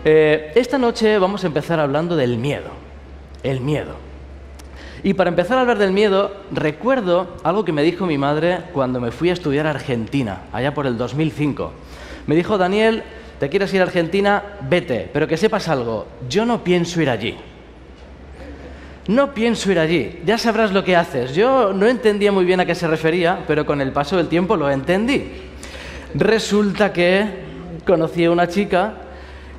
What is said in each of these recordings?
Esta noche vamos a empezar hablando del miedo. El miedo. Y para empezar a hablar del miedo, recuerdo algo que me dijo mi madre cuando me fui a estudiar a Argentina, allá por el 2005. Me dijo: Daniel, ¿te quieres ir a Argentina? Vete, pero que sepas algo, yo no pienso ir allí. No pienso ir allí, ya sabrás lo que haces. Yo no entendía muy bien a qué se refería, pero con el paso del tiempo lo entendí. Resulta que conocí a una chica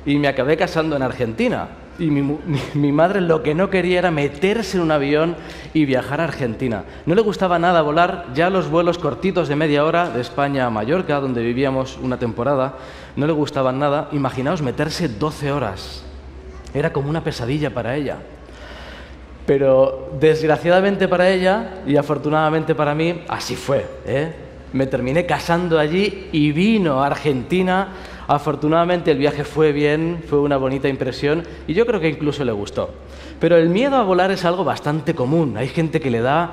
y me acabé casando en Argentina. Y mi madre lo que no quería era meterse en un avión y viajar a Argentina. No le gustaba nada volar, ya los vuelos cortitos de media hora de España a Mallorca, donde vivíamos una temporada, no le gustaban nada. Imaginaos meterse 12 horas. Era como una pesadilla para ella. Pero desgraciadamente para ella y afortunadamente para mí, así fue, Me terminé casando allí y vino a Argentina. Afortunadamente el viaje fue bien, fue una bonita impresión y yo creo que incluso le gustó. Pero el miedo a volar es algo bastante común. Hay gente que le da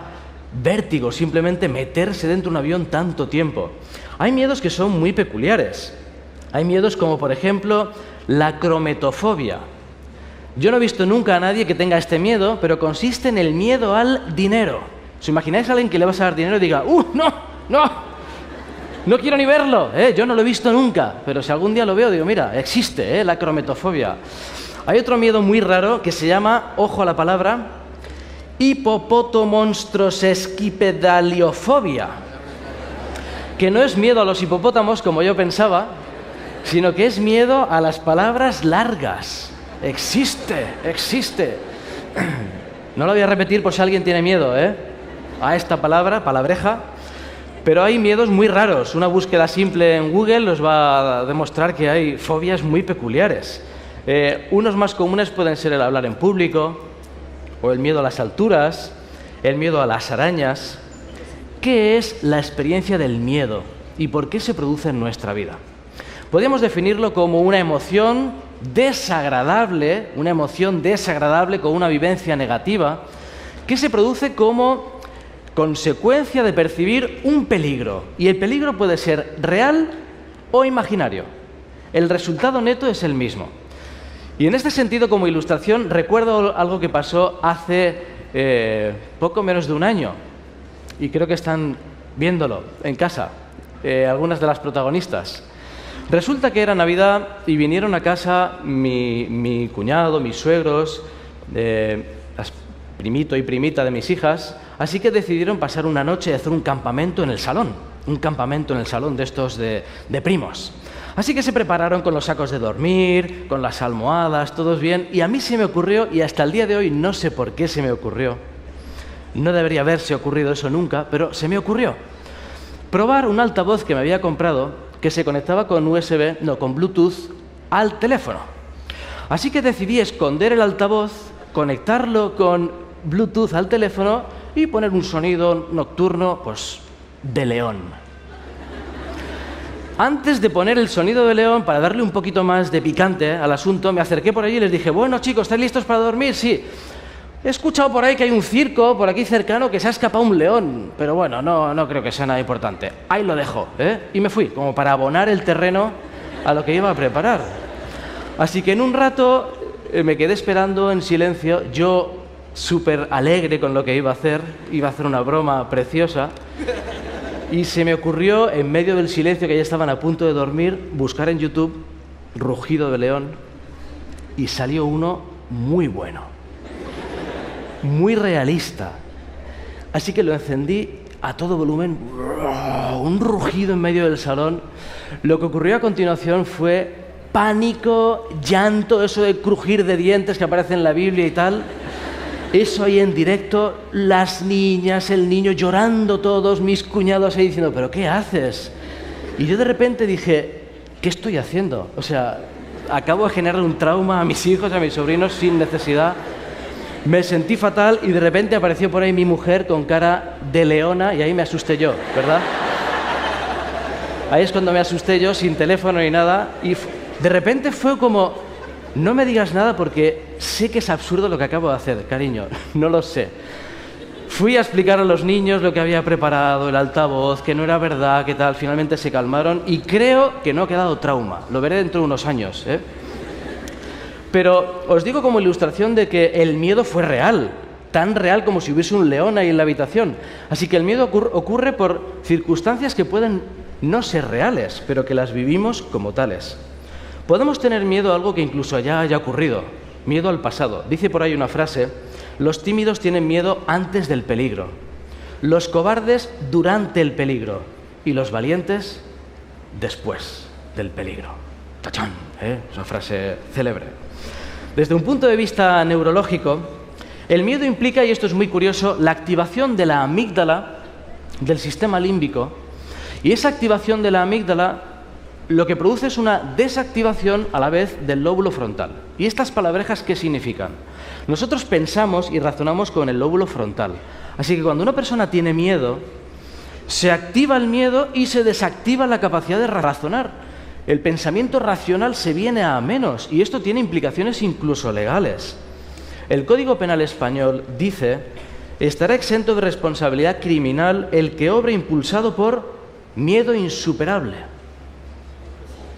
vértigo simplemente meterse dentro de un avión tanto tiempo. Hay miedos que son muy peculiares. Hay miedos como, por ejemplo, la acrometofobia. Yo no he visto nunca a nadie que tenga este miedo, pero consiste en el miedo al dinero. ¿Os imagináis a alguien que le vas a dar dinero y diga: no quiero ni verlo, yo no lo he visto nunca, pero si algún día lo veo digo: mira, existe, la acrometofobia. Hay otro miedo muy raro que se llama, ojo a la palabra, hipopotomonstrosesquipedaliofobia, que no es miedo a los hipopótamos como yo pensaba, sino que es miedo a las palabras largas. Existe. No lo voy a repetir por si alguien tiene miedo, a esta palabreja. Pero hay miedos muy raros. Una búsqueda simple en Google os va a demostrar que hay fobias muy peculiares. Unos más comunes pueden ser el hablar en público, o el miedo a las alturas, el miedo a las arañas. ¿Qué es la experiencia del miedo y por qué se produce en nuestra vida? Podríamos definirlo como una emoción desagradable con una vivencia negativa, que se produce como consecuencia de percibir un peligro. Y el peligro puede ser real o imaginario. El resultado neto es el mismo. Y en este sentido, como ilustración, recuerdo algo que pasó hace poco menos de un año. Y creo que están viéndolo en casa, algunas de las protagonistas. Resulta que era Navidad y vinieron a casa mi cuñado, mis suegros, primito y primita de mis hijas, así que decidieron pasar una noche y hacer un campamento en el salón de estos de primos. Así que se prepararon con los sacos de dormir, con las almohadas, todos bien, y a mí se me ocurrió, y hasta el día de hoy no sé por qué se me ocurrió, no debería haberse ocurrido eso nunca, pero se me ocurrió probar un altavoz que me había comprado que se conectaba con Bluetooth al teléfono. Así que decidí esconder el altavoz, conectarlo con Bluetooth al teléfono y poner un sonido nocturno, pues, de león. Antes de poner el sonido de león, para darle un poquito más de picante al asunto, me acerqué por allí y les dije: bueno, chicos, ¿estáis listos para dormir? Sí. He escuchado por ahí que hay un circo por aquí cercano que se ha escapado un león, pero bueno, no creo que sea nada importante. Ahí lo dejo, Y me fui, como para abonar el terreno a lo que iba a preparar. Así que en un rato me quedé esperando en silencio, yo súper alegre con lo que iba a hacer una broma preciosa, y se me ocurrió, en medio del silencio que ya estaban a punto de dormir, buscar en YouTube rugido de león, y salió uno muy bueno. Muy realista. Así que lo encendí a todo volumen, un rugido en medio del salón. Lo que ocurrió a continuación fue pánico, llanto, eso de crujir de dientes que aparece en la Biblia y tal. Eso ahí en directo, las niñas, el niño llorando todos, mis cuñados ahí diciendo: ¿pero qué haces? Y yo de repente dije: ¿qué estoy haciendo? O sea, acabo de generar un trauma a mis hijos, a mis sobrinos sin necesidad. Me sentí fatal y de repente apareció por ahí mi mujer con cara de leona y ahí me asusté yo, ¿verdad? Ahí es cuando me asusté yo, sin teléfono ni nada, y de repente fue como: no me digas nada porque sé que es absurdo lo que acabo de hacer, cariño, no lo sé. Fui a explicar a los niños lo que había preparado, el altavoz, que no era verdad, que tal. Finalmente se calmaron y creo que no ha quedado trauma. Lo veré dentro de unos años, Pero os digo como ilustración de que el miedo fue real, tan real como si hubiese un león ahí en la habitación. Así que el miedo ocurre por circunstancias que pueden no ser reales, pero que las vivimos como tales. Podemos tener miedo a algo que incluso ya haya ocurrido, miedo al pasado. Dice por ahí una frase: los tímidos tienen miedo antes del peligro, los cobardes durante el peligro y los valientes después del peligro. ¡Tachán! Es una frase célebre. Desde un punto de vista neurológico, el miedo implica, y esto es muy curioso, la activación de la amígdala, del sistema límbico, y esa activación de la amígdala lo que produce es una desactivación a la vez del lóbulo frontal. ¿Y estas palabrejas qué significan? Nosotros pensamos y razonamos con el lóbulo frontal. Así que cuando una persona tiene miedo, se activa el miedo y se desactiva la capacidad de razonar. El pensamiento racional se viene a menos y esto tiene implicaciones incluso legales. El Código Penal español dice: estará exento de responsabilidad criminal el que obre impulsado por miedo insuperable.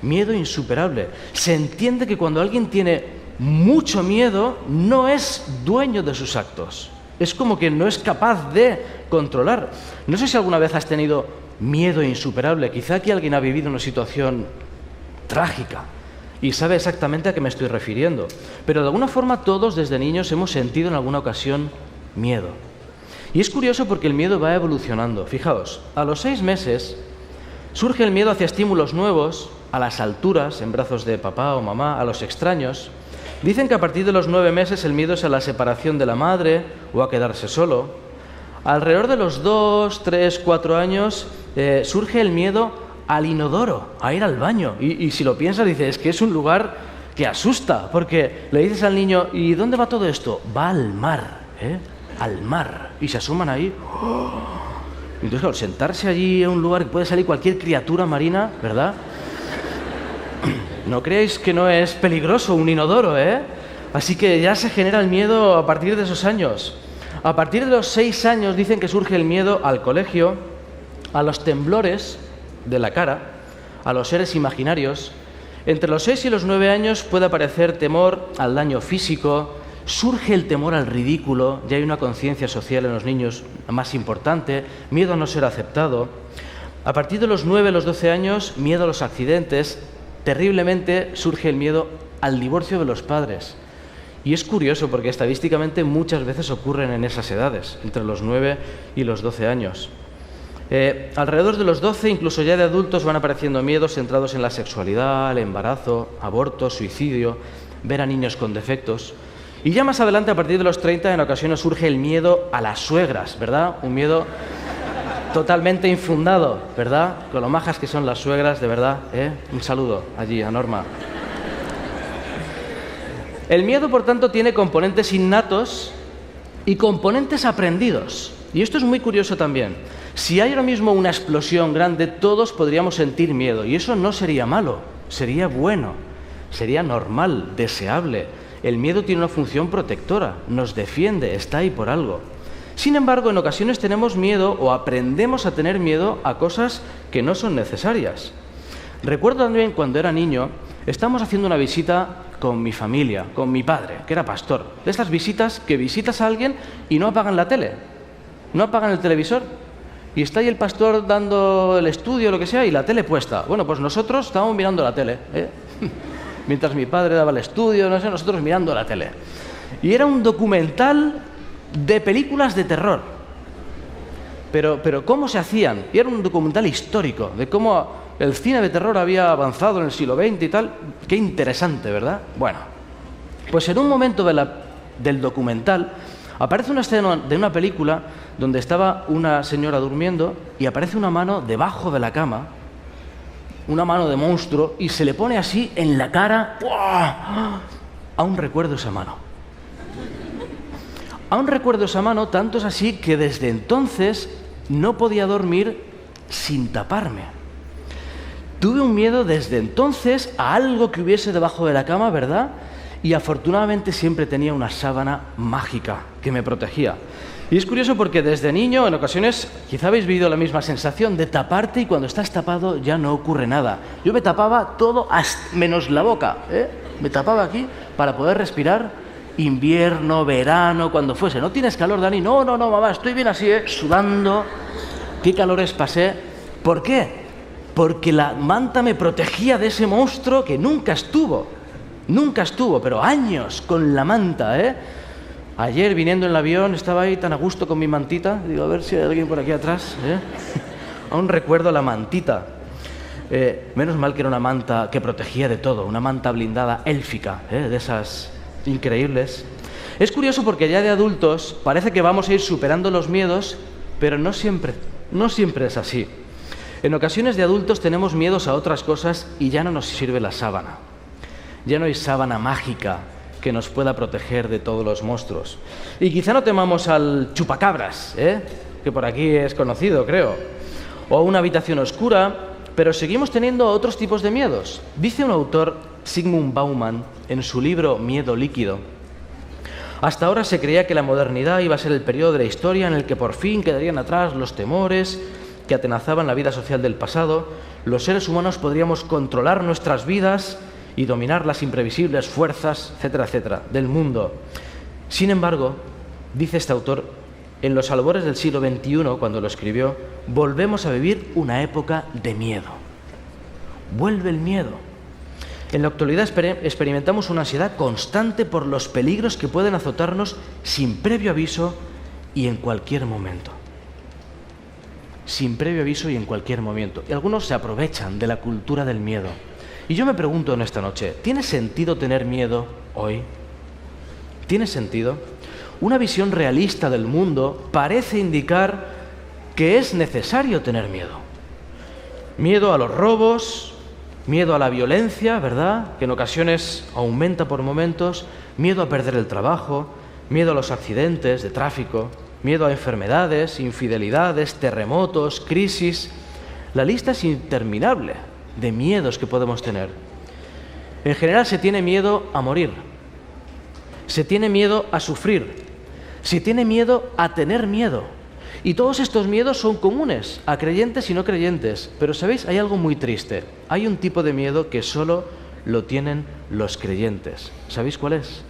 Miedo insuperable. Se entiende que cuando alguien tiene mucho miedo, no es dueño de sus actos. Es como que no es capaz de controlar. No sé si alguna vez has tenido miedo insuperable. Quizá aquí alguien ha vivido una situación trágica y sabe exactamente a qué me estoy refiriendo. Pero de alguna forma todos desde niños hemos sentido en alguna ocasión miedo. Y es curioso porque el miedo va evolucionando. Fijaos, a los 6 meses surge el miedo hacia estímulos nuevos, a las alturas, en brazos de papá o mamá, a los extraños. Dicen que a partir de los 9 meses el miedo es a la separación de la madre o a quedarse solo. Alrededor de los 2, 3, 4 años surge el miedo al inodoro, a ir al baño. Y si lo piensas, dices, es que es un lugar que asusta, porque le dices al niño, ¿y dónde va todo esto? Va al mar, al mar. Y se asoman ahí. Entonces, claro, sentarse allí en un lugar que puede salir cualquier criatura marina, ¿verdad? No creáis que no es peligroso un inodoro, Así que ya se genera el miedo a partir de esos años. A partir de los 6 años dicen que surge el miedo al colegio, a los temblores de la cara, a los seres imaginarios. Entre los 6 y los 9 años puede aparecer temor al daño físico, surge el temor al ridículo, ya hay una conciencia social en los niños más importante, miedo a no ser aceptado. A partir de los 9 a los 12 años, miedo a los accidentes. Terriblemente surge el miedo al divorcio de los padres. Y es curioso porque estadísticamente muchas veces ocurren en esas edades, entre los 9 y los 12 años. Alrededor de los 12, incluso ya de adultos, van apareciendo miedos centrados en la sexualidad, el embarazo, aborto, suicidio, ver a niños con defectos. Y ya más adelante, a partir de los 30, en ocasiones surge el miedo a las suegras, ¿verdad? Un miedo totalmente infundado, ¿verdad? Con lo majas que son las suegras, de verdad, Un saludo allí a Norma. El miedo, por tanto, tiene componentes innatos y componentes aprendidos. Y esto es muy curioso también. Si hay ahora mismo una explosión grande, todos podríamos sentir miedo. Y eso no sería malo, sería bueno, sería normal, deseable. El miedo tiene una función protectora, nos defiende, está ahí por algo. Sin embargo, en ocasiones tenemos miedo o aprendemos a tener miedo a cosas que no son necesarias. Recuerdo también cuando era niño, estábamos haciendo una visita con mi familia, con mi padre, que era pastor. De estas visitas que visitas a alguien y no apagan la tele, no apagan el televisor. Y está ahí el pastor dando el estudio o lo que sea y la tele puesta. Bueno, pues nosotros estábamos mirando la tele, Mientras mi padre daba el estudio, no sé, nosotros mirando la tele. Y era un documental de películas de terror. Pero ¿cómo se hacían? Y era un documental histórico de cómo el cine de terror había avanzado en el siglo XX y tal. Qué interesante, ¿verdad? Bueno, pues en un momento del documental aparece una escena de una película donde estaba una señora durmiendo y aparece una mano debajo de la cama, una mano de monstruo, y se le pone así en la cara. ¡Buah! Aún recuerdo esa mano. Aún recuerdo esa mano, tanto es así que desde entonces no podía dormir sin taparme. Tuve un miedo desde entonces a algo que hubiese debajo de la cama, ¿verdad? Y afortunadamente siempre tenía una sábana mágica que me protegía. Y es curioso porque desde niño, en ocasiones, quizá habéis vivido la misma sensación de taparte y cuando estás tapado ya no ocurre nada. Yo me tapaba todo menos la boca, me tapaba aquí para poder respirar, invierno, verano, cuando fuese. ¿No tienes calor, Dani? No, mamá, estoy bien así, sudando. ¿Qué calores pasé? ¿Por qué? Porque la manta me protegía de ese monstruo que nunca estuvo, pero años con la manta, Ayer, viniendo en el avión, estaba ahí tan a gusto con mi mantita. Digo, a ver si hay alguien por aquí atrás, Aún recuerdo la mantita. Menos mal que era una manta que protegía de todo, una manta blindada élfica, de esas increíbles. Es curioso porque ya de adultos parece que vamos a ir superando los miedos, pero no siempre es así. En ocasiones de adultos tenemos miedos a otras cosas y ya no nos sirve la sábana. Ya no hay sábana mágica que nos pueda proteger de todos los monstruos. Y quizá no temamos al chupacabras, que por aquí es conocido, creo, o a una habitación oscura, pero seguimos teniendo otros tipos de miedos. Dice un autor, Zygmunt Bauman, en su libro Miedo líquido: hasta ahora se creía que la modernidad iba a ser el periodo de la historia en el que por fin quedarían atrás los temores que atenazaban la vida social del pasado. Los seres humanos podríamos controlar nuestras vidas y dominar las imprevisibles fuerzas, etcétera, etcétera, del mundo. Sin embargo, dice este autor, en los albores del siglo XXI, cuando lo escribió, volvemos a vivir una época de miedo. Vuelve el miedo. En la actualidad experimentamos una ansiedad constante por los peligros que pueden azotarnos sin previo aviso y en cualquier momento. Sin previo aviso y en cualquier momento. Y algunos se aprovechan de la cultura del miedo. Y yo me pregunto en esta noche, ¿tiene sentido tener miedo hoy? ¿Tiene sentido? Una visión realista del mundo parece indicar que es necesario tener miedo. Miedo a los robos, miedo a la violencia, ¿verdad?, que en ocasiones aumenta por momentos, miedo a perder el trabajo, miedo a los accidentes de tráfico, miedo a enfermedades, infidelidades, terremotos, crisis. La lista es interminable de miedos que podemos tener. En general se tiene miedo a morir, se tiene miedo a sufrir, se tiene miedo a tener miedo. Y todos estos miedos son comunes a creyentes y no creyentes. Pero ¿sabéis? Hay algo muy triste. Hay un tipo de miedo que solo lo tienen los creyentes. ¿Sabéis cuál es?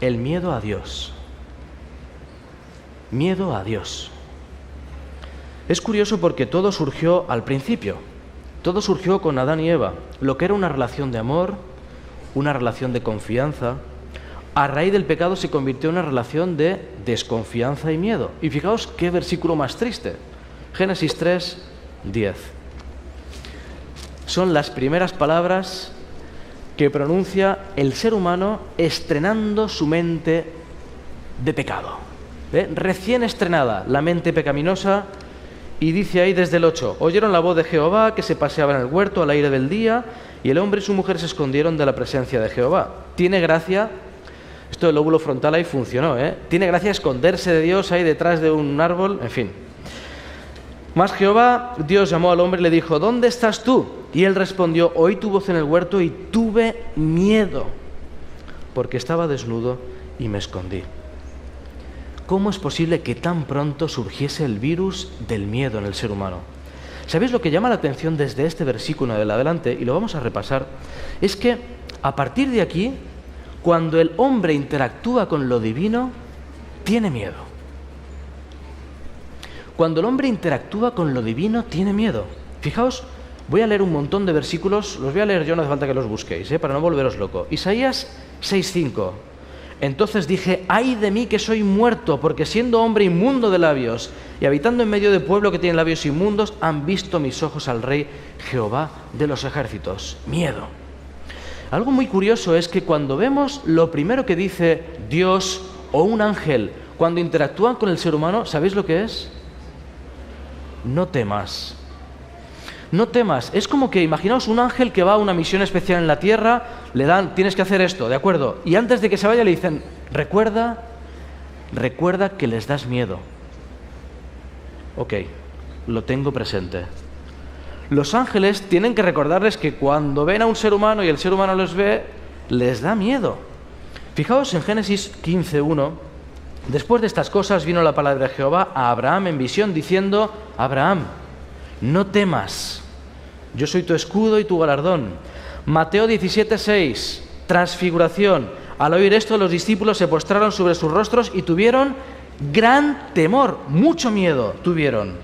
El miedo a Dios. Miedo a Dios. Es curioso porque todo surgió al principio. Todo surgió con Adán y Eva. Lo que era una relación de amor, una relación de confianza, a raíz del pecado se convirtió en una relación de desconfianza y miedo. Y fijaos qué versículo más triste. Génesis 3, 10. Son las primeras palabras que pronuncia el ser humano estrenando su mente de pecado. Recién estrenada la mente pecaminosa. Y dice ahí desde el 8, oyeron la voz de Jehová que se paseaba en el huerto al aire del día, y el hombre y su mujer se escondieron de la presencia de Jehová. Tiene gracia, esto del lóbulo frontal ahí funcionó, tiene gracia esconderse de Dios ahí detrás de un árbol, en fin. Mas Jehová, Dios llamó al hombre y le dijo, ¿dónde estás tú? Y él respondió, oí tu voz en el huerto y tuve miedo, porque estaba desnudo y me escondí. ¿Cómo es posible que tan pronto surgiese el virus del miedo en el ser humano? ¿Sabéis lo que llama la atención desde este versículo en adelante? Y lo vamos a repasar. Es que a partir de aquí, cuando el hombre interactúa con lo divino, tiene miedo. Cuando el hombre interactúa con lo divino, tiene miedo. Fijaos, voy a leer un montón de versículos, los voy a leer yo, no hace falta que los busquéis, para no volveros loco. Isaías 6:5. Entonces dije, ay de mí que soy muerto, porque siendo hombre inmundo de labios y habitando en medio de pueblo que tiene labios inmundos, han visto mis ojos al Rey Jehová de los ejércitos. Miedo. Algo muy curioso es que cuando vemos lo primero que dice Dios o un ángel cuando interactúan con el ser humano, ¿sabéis lo que es? No temas. No temas. Es como que, imaginaos un ángel que va a una misión especial en la tierra, le dan, tienes que hacer esto, ¿de acuerdo? Y antes de que se vaya le dicen, recuerda que les das miedo. Ok, lo tengo presente. Los ángeles tienen que recordarles que cuando ven a un ser humano y el ser humano los ve, les da miedo. Fijaos en Génesis 15:1. Después de estas cosas vino la palabra de Jehová a Abraham en visión diciendo, Abraham, no temas, yo soy tu escudo y tu galardón. Mateo 17:6, Transfiguración. Al oír esto, los discípulos se postraron sobre sus rostros y tuvieron gran temor, mucho miedo tuvieron.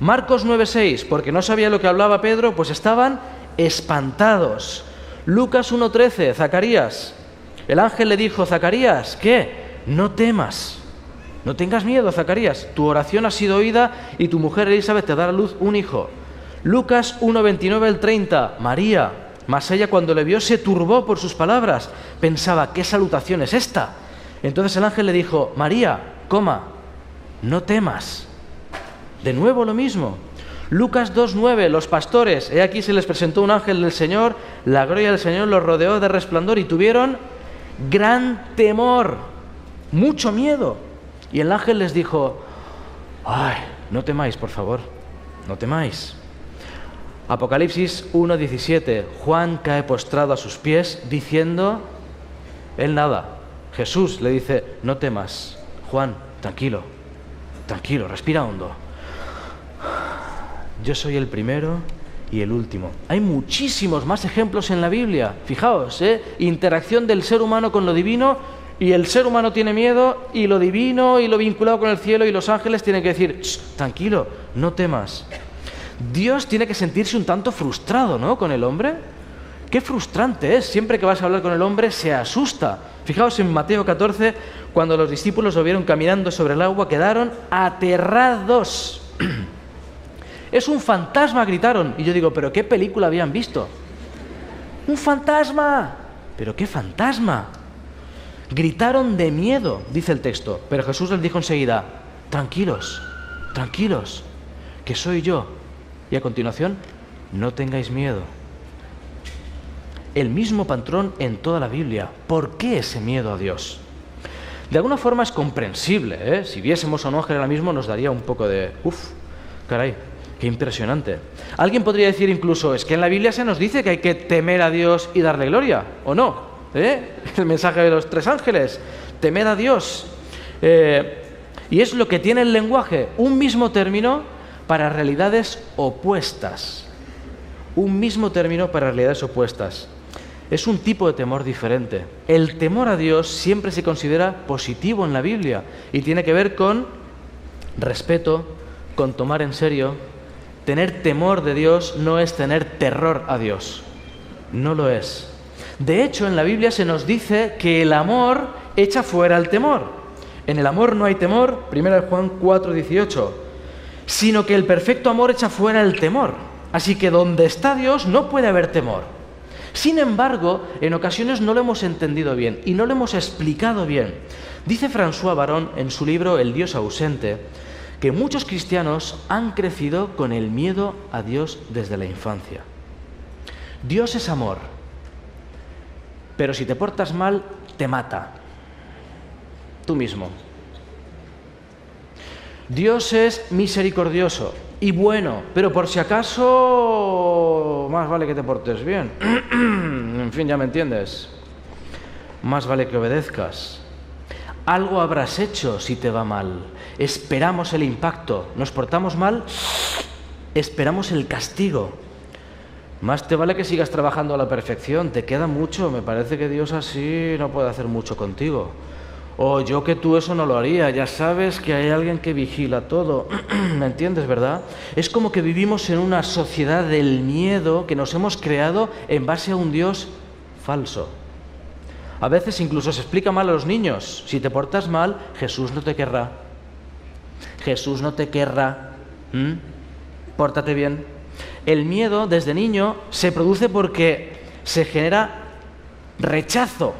Marcos 9:6, porque no sabía lo que hablaba Pedro, pues estaban espantados. Lucas 1:13, Zacarías. El ángel le dijo: Zacarías, ¿qué? No temas, no tengas miedo, Zacarías. Tu oración ha sido oída y tu mujer Elizabeth te dará a luz un hijo. Lucas 1:29-30, María. Mas ella, cuando le vio, se turbó por sus palabras. Pensaba: ¿qué salutación es esta? Entonces el ángel le dijo: María, no temas. De nuevo lo mismo. Lucas 2:9, los pastores. He aquí se les presentó un ángel del Señor, la gloria del Señor los rodeó de resplandor y tuvieron gran temor, mucho miedo. Y el ángel les dijo: ay, no temáis, por favor, no temáis. Apocalipsis 1:17, Juan cae postrado a sus pies diciendo, él nada. Jesús le dice: no temas, Juan, tranquilo, respira hondo. Yo soy el primero y el último. Hay muchísimos más ejemplos en la Biblia. Fijaos, interacción del ser humano con lo divino, y el ser humano tiene miedo, y lo divino y lo vinculado con el cielo y los ángeles tienen que decir: tranquilo, no temas. Dios tiene que sentirse un tanto frustrado, ¿no?, con el hombre. Qué frustrante es. Siempre que vas a hablar con el hombre se asusta. Fijaos en Mateo 14, cuando los discípulos lo vieron caminando sobre el agua, quedaron aterrados. Es un fantasma, gritaron. Y yo digo: ¿pero qué película habían visto? ¡Un fantasma! ¿Pero qué fantasma? Gritaron de miedo, dice el texto. Pero Jesús les dijo enseguida: tranquilos, que soy yo. Y a continuación: no tengáis miedo. El mismo patrón en toda la Biblia. ¿Por qué ese miedo a Dios? De alguna forma es comprensible, Si viésemos a un ángel ahora mismo nos daría un poco de... caray, qué impresionante. Alguien podría decir incluso: es que en la Biblia se nos dice que hay que temer a Dios y darle gloria, ¿o no? El mensaje de los 3 ángeles, temer a Dios. Y es lo que tiene el lenguaje, un mismo término para realidades opuestas. Un mismo término para realidades opuestas. Es un tipo de temor diferente. El temor a Dios siempre se considera positivo en la Biblia y tiene que ver con respeto, con tomar en serio. Tener temor de Dios no es tener terror a Dios. No lo es. De hecho, en la Biblia se nos dice que el amor echa fuera el temor. En el amor no hay temor, 1 Juan 4:18, sino que el perfecto amor echa fuera el temor. Así que donde está Dios no puede haber temor. Sin embargo, en ocasiones no lo hemos entendido bien y no lo hemos explicado bien. Dice François Baron en su libro El Dios ausente que muchos cristianos han crecido con el miedo a Dios desde la infancia. Dios es amor, pero si te portas mal, te mata. Tú mismo. Dios es misericordioso y bueno, pero por si acaso, más vale que te portes bien. En fin, ya me entiendes. Más vale que obedezcas. Algo habrás hecho si te va mal. Esperamos el impacto. Nos portamos mal, esperamos el castigo. Más te vale que sigas trabajando a la perfección. Te queda mucho. Me parece que Dios así no puede hacer mucho contigo. O yo que tú eso no lo haría. Ya sabes que hay alguien que vigila todo. ¿Me entiendes, verdad? Es como que vivimos en una sociedad del miedo que nos hemos creado en base a un Dios falso. A veces incluso se explica mal a los niños. Si te portas mal, Jesús no te querrá. Jesús no te querrá. Pórtate bien. El miedo desde niño se produce porque se genera rechazo.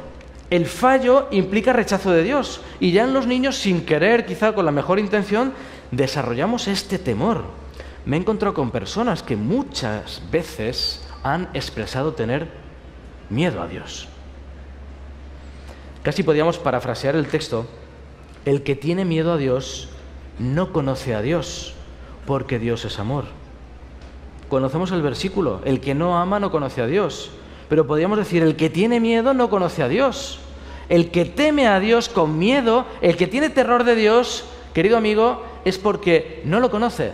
El fallo implica rechazo de Dios. Y ya en los niños, sin querer, quizá con la mejor intención, desarrollamos este temor. Me he encontrado con personas que muchas veces han expresado tener miedo a Dios. Casi podríamos parafrasear el texto: el que tiene miedo a Dios no conoce a Dios, porque Dios es amor. Conocemos el versículo: el que no ama no conoce a Dios. Pero podríamos decir: el que tiene miedo no conoce a Dios. El que teme a Dios con miedo, el que tiene terror de Dios, querido amigo, es porque no lo conoce.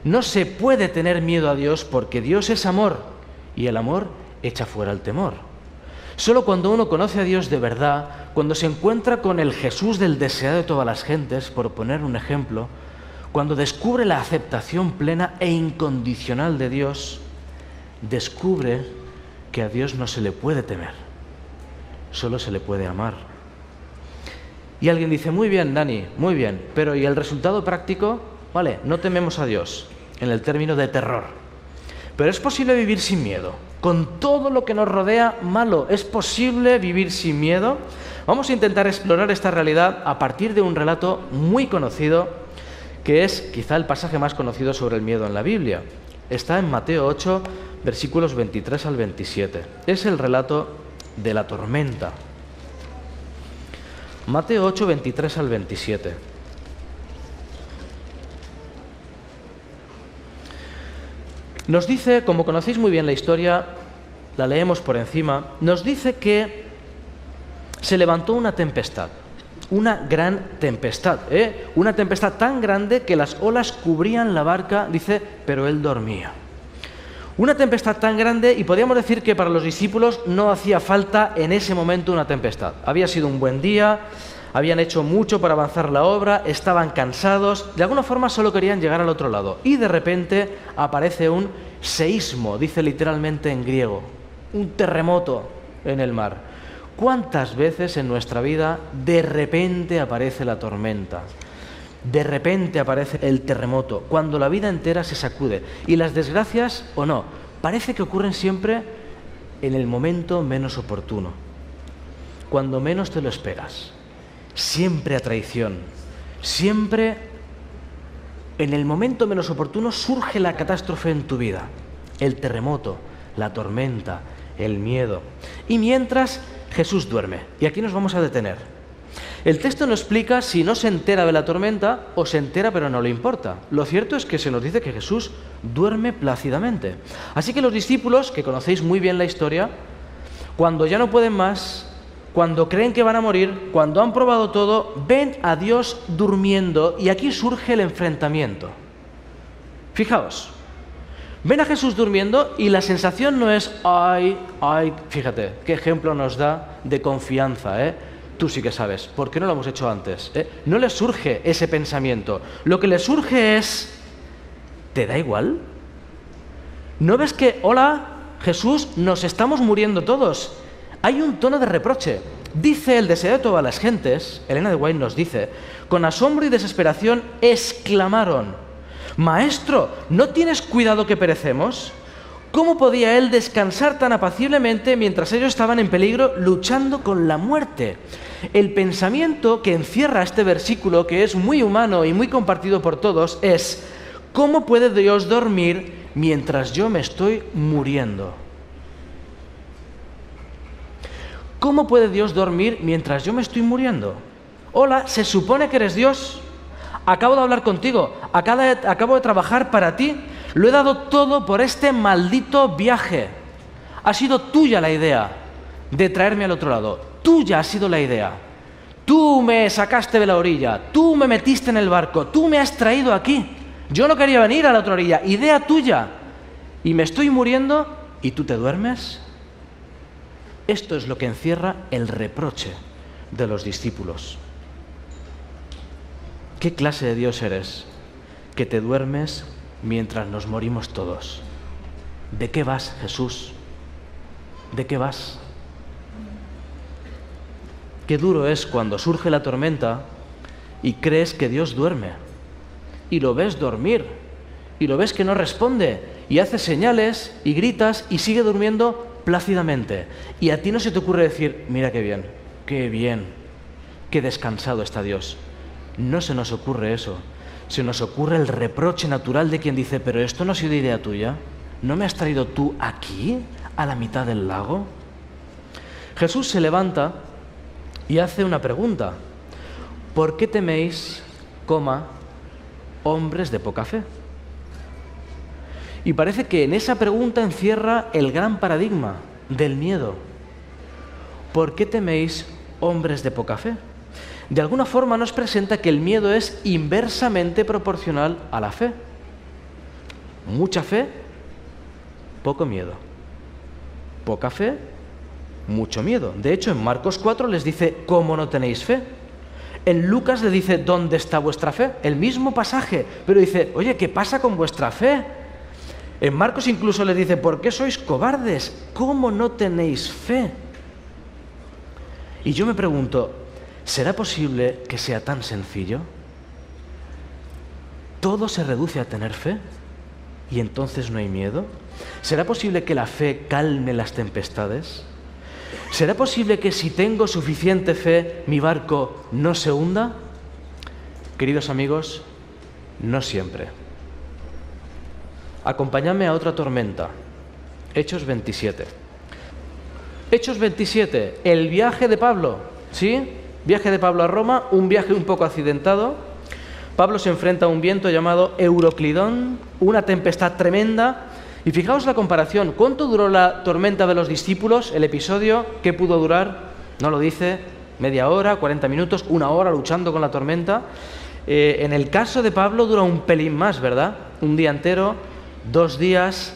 No se puede tener miedo a Dios porque Dios es amor y el amor echa fuera el temor. Solo cuando uno conoce a Dios de verdad, cuando se encuentra con el Jesús del deseado de todas las gentes, por poner un ejemplo, cuando descubre la aceptación plena e incondicional de Dios, descubre que a Dios no se le puede temer, solo se le puede amar. Y alguien dice, muy bien, Dani, muy bien, pero ¿y el resultado práctico? Vale, no tememos a Dios, en el término de terror. Pero es posible vivir sin miedo. Con todo lo que nos rodea malo, ¿es posible vivir sin miedo? Vamos a intentar explorar esta realidad a partir de un relato muy conocido, que es quizá el pasaje más conocido sobre el miedo en la Biblia. Está en Mateo 8, versículos 23 al 27. Es el relato de la tormenta. Mateo 8, 23 al 27. Nos dice, como conocéis muy bien la historia, la leemos por encima, nos dice que se levantó una tempestad, una gran tempestad, una tempestad tan grande que las olas cubrían la barca, dice, pero él dormía. Una tempestad tan grande, y podríamos decir que para los discípulos no hacía falta en ese momento una tempestad. Había sido un buen día, habían hecho mucho para avanzar la obra, estaban cansados, de alguna forma solo querían llegar al otro lado. Y de repente aparece un seísmo, dice literalmente en griego, un terremoto en el mar. ¿Cuántas veces en nuestra vida de repente aparece la tormenta? De repente aparece el terremoto, cuando la vida entera se sacude. Y las desgracias, o no, parece que ocurren siempre en el momento menos oportuno, cuando menos te lo esperas. Siempre a traición, siempre en el momento menos oportuno surge la catástrofe en tu vida, el terremoto, la tormenta, el miedo. Y mientras Jesús duerme, y aquí nos vamos a detener. El texto no explica si no se entera de la tormenta o se entera pero no le importa. Lo cierto es que se nos dice que Jesús duerme plácidamente. Así que los discípulos, que conocéis muy bien la historia, cuando ya no pueden más, cuando creen que van a morir, cuando han probado todo, ven a Dios durmiendo y aquí surge el enfrentamiento. Fijaos, ven a Jesús durmiendo y la sensación no es, ay, fíjate, qué ejemplo nos da de confianza, Tú sí que sabes, ¿por qué no lo hemos hecho antes? No les surge ese pensamiento. Lo que les surge es, ¿te da igual? ¿No ves que, hola, Jesús, nos estamos muriendo todos? Hay un tono de reproche. Dice el deseo de todas las gentes, Elena de White nos dice, con asombro y desesperación exclamaron, Maestro, ¿no tienes cuidado que perecemos? ¿Cómo podía él descansar tan apaciblemente mientras ellos estaban en peligro luchando con la muerte? El pensamiento que encierra este versículo, que es muy humano y muy compartido por todos, es ¿cómo puede Dios dormir mientras yo me estoy muriendo? ¿Cómo puede Dios dormir mientras yo me estoy muriendo? Hola, se supone que eres Dios. Acabo de hablar contigo, acabo de trabajar para ti. Lo he dado todo por este maldito viaje. Ha sido tuya la idea de traerme al otro lado. Tuya ha sido la idea. Tú me sacaste de la orilla, tú me metiste en el barco, tú me has traído aquí. Yo no quería venir a la otra orilla, idea tuya. Y me estoy muriendo y tú te duermes. Esto es lo que encierra el reproche de los discípulos. ¿Qué clase de Dios eres que te duermes mientras nos morimos todos? ¿De qué vas, Jesús? ¿De qué vas? Qué duro es cuando surge la tormenta y crees que Dios duerme y lo ves dormir y lo ves que no responde y hace señales y gritas y sigue durmiendo plácidamente. Y a ti no se te ocurre decir, mira qué bien, qué descansado está Dios. No se nos ocurre eso. Se nos ocurre el reproche natural de quien dice, pero esto no ha sido idea tuya. ¿No me has traído tú aquí, a la mitad del lago? Jesús se levanta y hace una pregunta. ¿Por qué teméis, hombres de poca fe? Y parece que en esa pregunta encierra el gran paradigma del miedo. ¿Por qué teméis, hombres de poca fe? De alguna forma nos presenta que el miedo es inversamente proporcional a la fe. Mucha fe, poco miedo. Poca fe, mucho miedo. De hecho, en Marcos 4 les dice, ¿cómo no tenéis fe? En Lucas le dice, ¿dónde está vuestra fe? El mismo pasaje, pero dice, oye, ¿qué pasa con vuestra fe? En Marcos incluso les dice, ¿por qué sois cobardes? ¿Cómo no tenéis fe? Y yo me pregunto, ¿será posible que sea tan sencillo? ¿Todo se reduce a tener fe? ¿Y entonces no hay miedo? ¿Será posible que la fe calme las tempestades? ¿Será posible que si tengo suficiente fe, mi barco no se hunda? Queridos amigos, no siempre. Acompáñame a otra tormenta. Hechos 27. Hechos 27, el viaje de Pablo, ¿sí? Viaje de Pablo a Roma, un viaje un poco accidentado. Pablo se enfrenta a un viento llamado Euroclidón, una tempestad tremenda. Y fijaos la comparación. ¿Cuánto duró la tormenta de los discípulos, el episodio? ¿Qué pudo durar? No lo dice. Media hora, 40 minutos, 1 hora luchando con la tormenta. En el caso de Pablo dura un pelín más, ¿verdad? Un día entero, 2 días,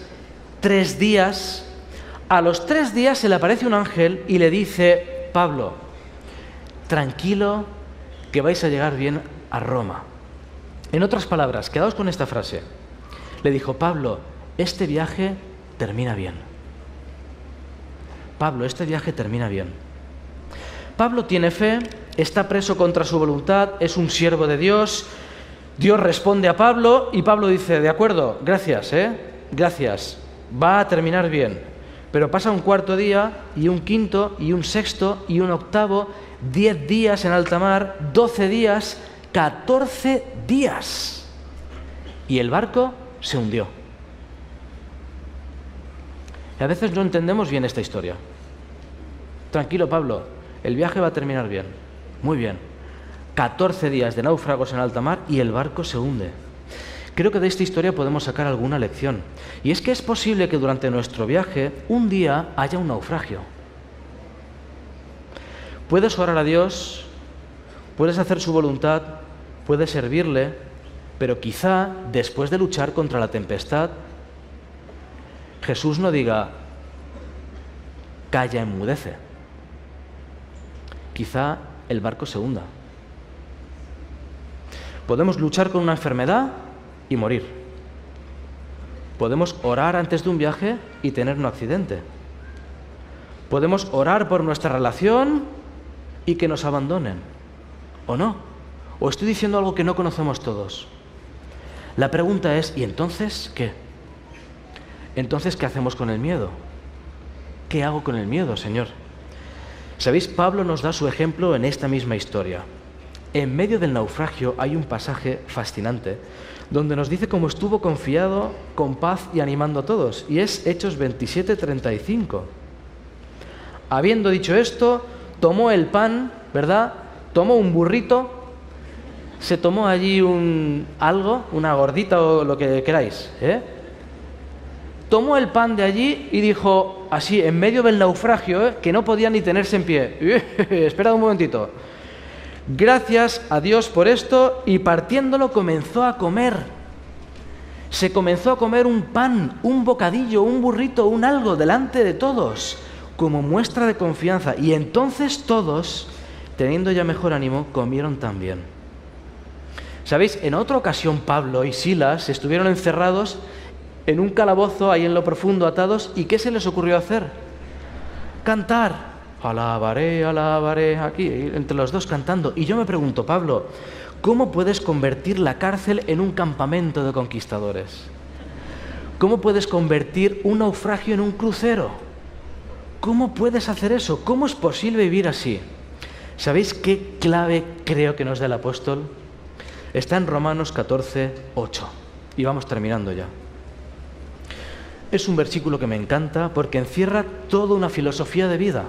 3 días. A los 3 días se le aparece un ángel y le dice, Pablo, tranquilo, que vais a llegar bien a Roma. En otras palabras, quedaos con esta frase. Le dijo, Pablo, este viaje termina bien. Pablo, este viaje termina bien. Pablo tiene fe, está preso contra su voluntad, es un siervo de Dios. Dios responde a Pablo y Pablo dice, de acuerdo, gracias, gracias, va a terminar bien. Pero pasa un 4.º día y un 5.º y un 6.º y un 8.º, 10 días en alta mar, 12 días, 14 días. Y el barco se hundió. Y a veces no entendemos bien esta historia. Tranquilo, Pablo, el viaje va a terminar bien. Muy bien. 14 días de náufragos en alta mar y el barco se hunde. Creo que de esta historia podemos sacar alguna lección. Y es que es posible que durante nuestro viaje un día haya un naufragio. Puedes orar a Dios, puedes hacer su voluntad, puedes servirle, pero quizá después de luchar contra la tempestad, Jesús no diga, calla, enmudece. Quizá el barco se hunda. Podemos luchar con una enfermedad y morir. Podemos orar antes de un viaje y tener un accidente. Podemos orar por nuestra relación y que nos abandonen. ¿O no? ¿O estoy diciendo algo que no conocemos todos? La pregunta es, ¿y entonces qué? Entonces, ¿qué hacemos con el miedo? ¿Qué hago con el miedo, Señor? ¿Sabéis? Pablo nos da su ejemplo en esta misma historia. En medio del naufragio hay un pasaje fascinante donde nos dice cómo estuvo confiado, con paz y animando a todos. Y es Hechos 27:35. Habiendo dicho esto, tomó el pan, ¿verdad? Tomó un burrito, se tomó allí una gordita o lo que queráis, Tomó el pan de allí y dijo, así, en medio del naufragio, que no podía ni tenerse en pie. Espera un momentito. Gracias a Dios por esto, y partiéndolo comenzó a comer. Se comenzó a comer un pan, un bocadillo, un burrito, un algo delante de todos, como muestra de confianza. Y entonces todos, teniendo ya mejor ánimo, comieron también. ¿Sabéis? En otra ocasión Pablo y Silas estuvieron encerrados en un calabozo, ahí en lo profundo, atados, ¿y qué se les ocurrió hacer? Cantar. Alabaré, alabaré, aquí, entre los dos cantando. Y yo me pregunto, Pablo, ¿cómo puedes convertir la cárcel en un campamento de conquistadores? ¿Cómo puedes convertir un naufragio en un crucero? ¿Cómo puedes hacer eso? ¿Cómo es posible vivir así? ¿Sabéis qué clave creo que nos da el apóstol? Está en Romanos 14:8. Y vamos terminando ya. Es un versículo que me encanta porque encierra toda una filosofía de vida.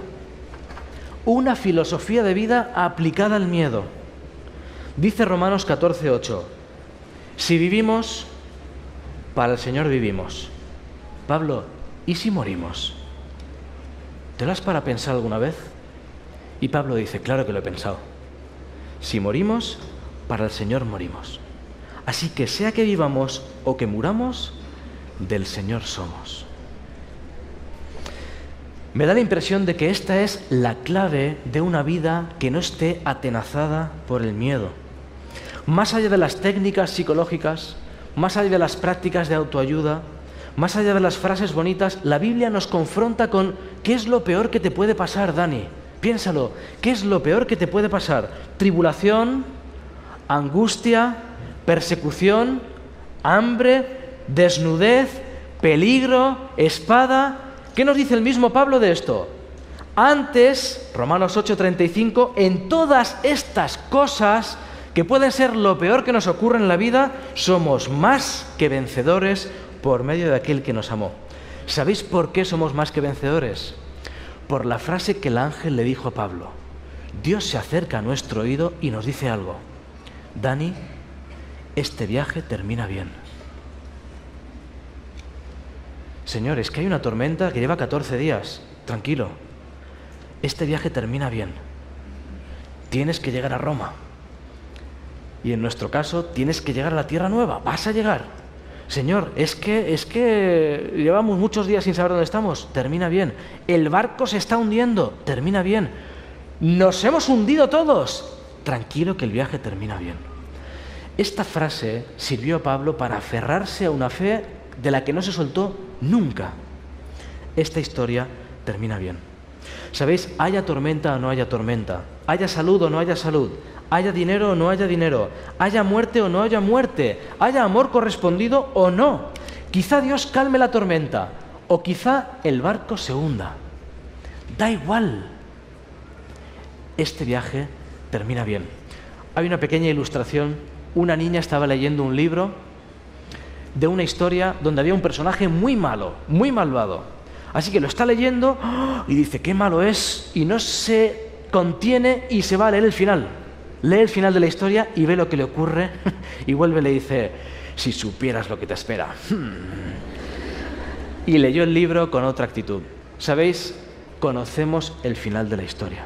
Una filosofía de vida aplicada al miedo. Dice Romanos 14:8. Si vivimos, para el Señor vivimos. Pablo, ¿y si morimos? ¿Te lo has para pensar alguna vez? Y Pablo dice, claro que lo he pensado. Si morimos, para el Señor morimos. Así que sea que vivamos o que muramos, del Señor somos. Me da la impresión de que esta es la clave de una vida que no esté atenazada por el miedo. Más allá de las técnicas psicológicas, más allá de las prácticas de autoayuda, más allá de las frases bonitas, la Biblia nos confronta con ¿qué es lo peor que te puede pasar, Dani? Piénsalo, ¿qué es lo peor que te puede pasar? Tribulación, angustia, persecución, hambre, desnudez, peligro, espada. ¿Qué nos dice el mismo Pablo de esto? Antes, Romanos 8:35, en todas estas cosas que pueden ser lo peor que nos ocurre en la vida, somos más que vencedores por medio de aquel que nos amó. ¿Sabéis por qué somos más que vencedores? Por la frase que el ángel le dijo a Pablo. Dios se acerca a nuestro oído y nos dice algo. Dani, este viaje termina bien. Señor, es que hay una tormenta que lleva 14 días. Tranquilo. Este viaje termina bien. Tienes que llegar a Roma. Y en nuestro caso, tienes que llegar a la Tierra Nueva. Vas a llegar. Señor, es que llevamos muchos días sin saber dónde estamos. Termina bien. El barco se está hundiendo. Termina bien. Nos hemos hundido todos. Tranquilo que el viaje termina bien. Esta frase sirvió a Pablo para aferrarse a una fe de la que no se soltó nunca. Esta historia termina bien. ¿Sabéis? Haya tormenta o no haya tormenta, haya salud o no haya salud, haya dinero o no haya dinero, haya muerte o no haya muerte, haya amor correspondido o no. Quizá Dios calme la tormenta o quizá el barco se hunda. Da igual. Este viaje termina bien. Hay una pequeña ilustración. Una niña estaba leyendo un libro de una historia donde había un personaje muy malo, muy malvado. Así que lo está leyendo y dice, qué malo es, y no se contiene y se va a leer el final. Lee el final de la historia y ve lo que le ocurre y vuelve y le dice, si supieras lo que te espera. Y leyó el libro con otra actitud. ¿Sabéis? Conocemos el final de la historia.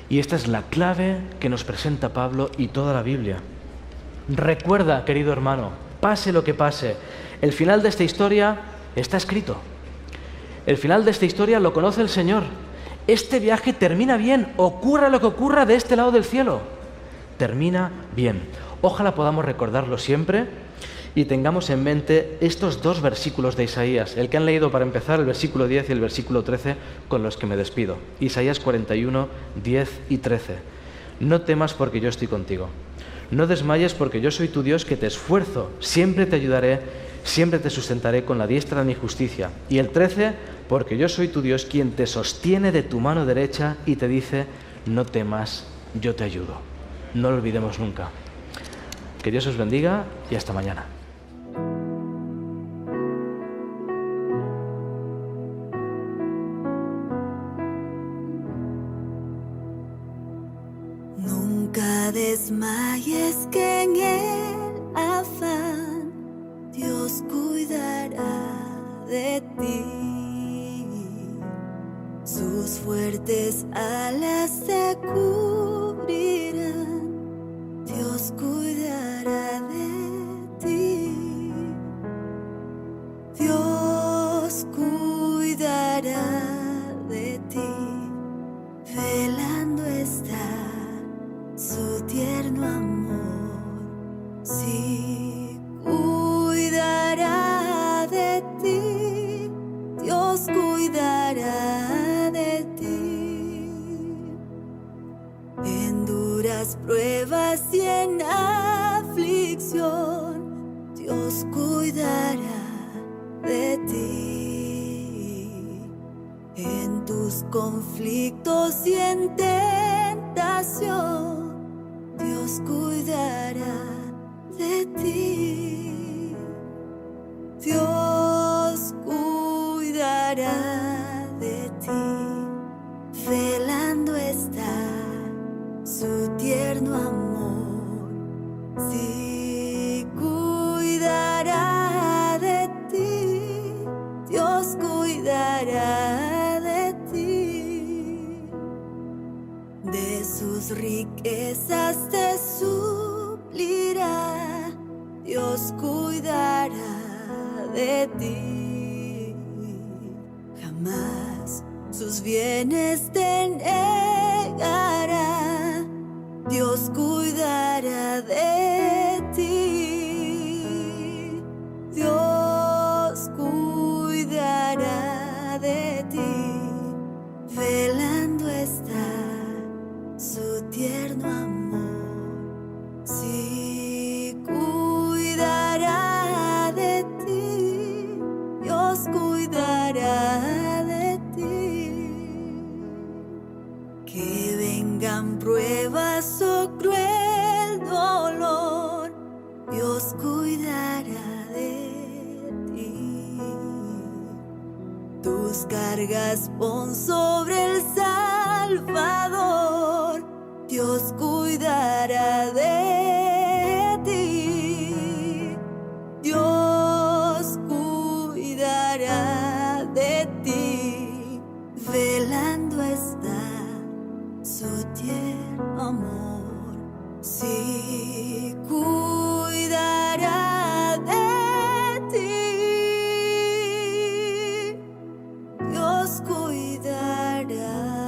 Y esta es la clave que nos presenta Pablo y toda la Biblia. Recuerda, querido hermano, pase lo que pase, el final de esta historia está escrito. El final de esta historia lo conoce el Señor. Este viaje termina bien, ocurra lo que ocurra de este lado del cielo. Termina bien. Ojalá podamos recordarlo siempre y tengamos en mente estos dos versículos de Isaías, el que han leído para empezar, el versículo 10 y el versículo 13, con los que me despido. Isaías 41, 10 y 13. No temas porque yo estoy contigo. No desmayes porque yo soy tu Dios que te esfuerzo. Siempre te ayudaré, siempre te sustentaré con la diestra de mi justicia. Y el 13, porque yo soy tu Dios quien te sostiene de tu mano derecha y te dice, no temas, yo te ayudo. No lo olvidemos nunca. Que Dios os bendiga y hasta mañana. Nunca desmayes que en el afán Dios cuidará de ti. Sus fuertes alas te cubrirán, Dios cuidará de ti. Dios cuidará de ti, velando está su tierno amor. Sí, cuidará de ti, Dios cuidará de ti. En duras pruebas y en aflicción, Dios cuidará de ti. En tus conflictos y en tentación, Dios cuidará de ti. Dios cuidará de ti, velando está su tierno amor. Sí, cuidará de ti, Dios cuidará de ti. De sus riquezas te suplirá, Dios cuidará de ti. Jamás bienes te negará, Dios cuidará de ti. Dios cuidará de ti, velando está su tierno amor. Sí, cuidará de ti, Dios cuidará de ti. Que vengan pruebas o cruel dolor, Dios cuidará de ti. Tus cargas pon sobre el Salvador, Dios cuidará de ti. Dios cuidará de ti, velando está su tierno amor. Sí, cuidará de ti. Dios cuidará.